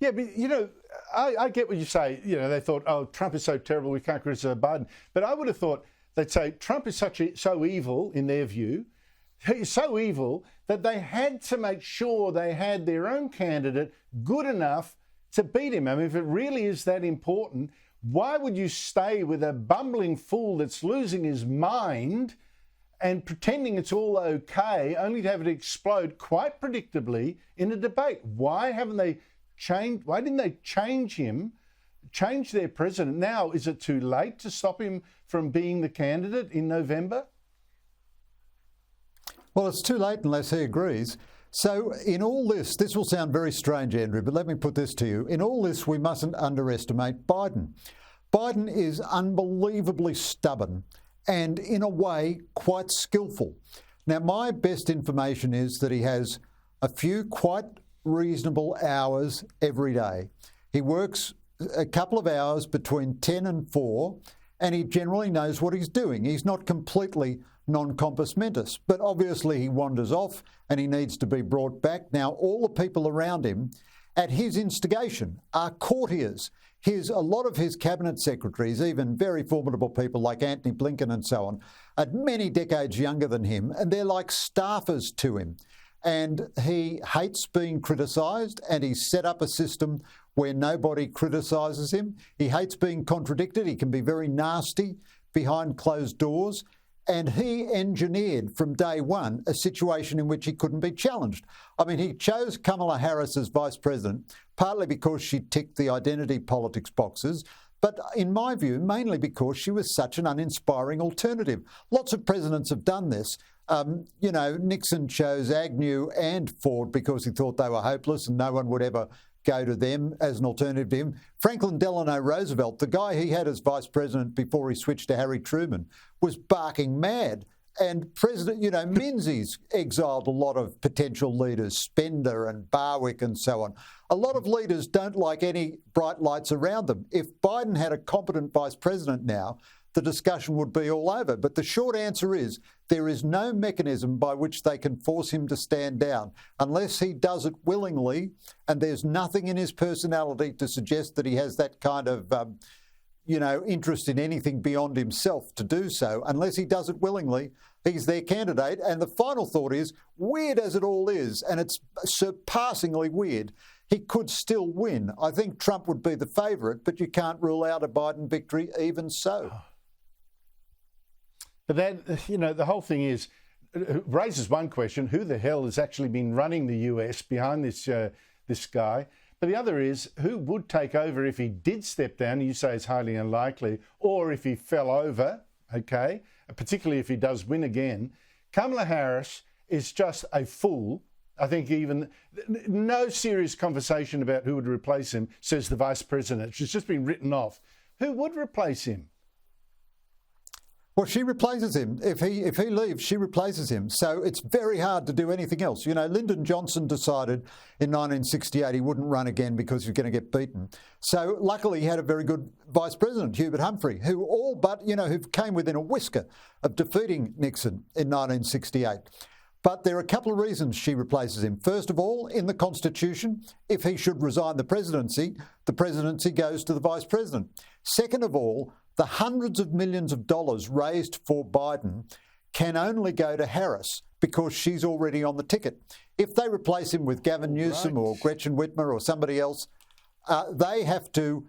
Yeah, but, I get what you say. They thought, oh, Trump is so terrible, we can't criticize Biden. But I would have thought they'd say Trump is so evil, in their view. He's so evil that they had to make sure they had their own candidate good enough to beat him. I mean, if it really is that important, why would you stay with a bumbling fool that's losing his mind and pretending it's all okay, only to have it explode quite predictably in a debate? Why haven't they changed? Why didn't they change their president? Now, is it too late to stop him from being the candidate in November? Well, it's too late unless he agrees. So in all this will sound very strange, Andrew, but let me put this to you. In all this, we mustn't underestimate Biden. Biden is unbelievably stubborn and, in a way, quite skillful. Now, my best information is that he has a few quite reasonable hours every day. He works a couple of hours between 10 and 4, and he generally knows what he's doing. He's not completely non-compos mentis, but obviously he wanders off and he needs to be brought back. Now, all the people around him, at his instigation, are courtiers. A lot of his cabinet secretaries, even very formidable people like Antony Blinken and so on, are many decades younger than him, and they're like staffers to him. And he hates being criticised, and he's set up a system where nobody criticises him. He hates being contradicted. He can be very nasty behind closed doors. And he engineered from day one a situation in which he couldn't be challenged. I mean, he chose Kamala Harris as vice president, partly because she ticked the identity politics boxes, but in my view, mainly because she was such an uninspiring alternative. Lots of presidents have done this. Nixon chose Agnew and Ford because he thought they were hopeless and no one would ever go to them as an alternative to him. Franklin Delano Roosevelt, the guy he had as vice president before he switched to Harry Truman, was barking mad. And Menzies exiled a lot of potential leaders, Spender and Barwick and so on. A lot of leaders don't like any bright lights around them. If Biden had a competent vice president now, the discussion would be all over. But the short answer is there is no mechanism by which they can force him to stand down unless he does it willingly, and there's nothing in his personality to suggest that he has that kind of interest in anything beyond himself to do so. Unless he does it willingly, he's their candidate. And the final thought is, weird as it all is, and it's surpassingly weird, he could still win. I think Trump would be the favourite, but you can't rule out a Biden victory even so. But then, the whole thing is, it raises one question: who the hell has actually been running the US behind this guy? But the other is, who would take over if he did step down? You say it's highly unlikely, or if he fell over, okay, particularly if he does win again. Kamala Harris is just a fool. I think even no serious conversation about who would replace him, says the vice president. She's just been written off. Who would replace him? Well, she replaces him. If he leaves, she replaces him. So it's very hard to do anything else. Lyndon Johnson decided in 1968 he wouldn't run again because he was going to get beaten. So luckily he had a very good vice president, Hubert Humphrey, who who came within a whisker of defeating Nixon in 1968. But there are a couple of reasons she replaces him. First of all, in the Constitution, if he should resign the presidency goes to the vice president. Second of all, the hundreds of millions of dollars raised for Biden can only go to Harris because she's already on the ticket. If they replace him with Gavin Newsom or Gretchen Whitmer or somebody else, they have to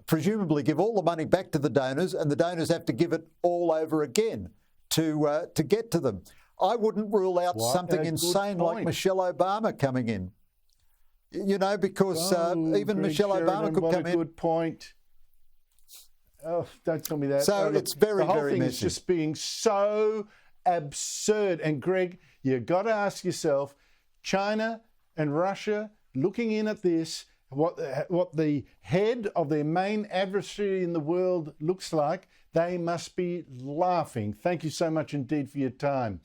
presumably give all the money back to the donors, and the donors have to give it all over again to get to them. I wouldn't rule out something insane like Michelle Obama coming in. Because even Michelle Obama could come in. Good point. Oh, don't tell me that. So it's very, very messy. The whole thing is just being so absurd. And Greg, you've got to ask yourself, China and Russia looking in at this, what the head of their main adversary in the world looks like, they must be laughing. Thank you so much indeed for your time.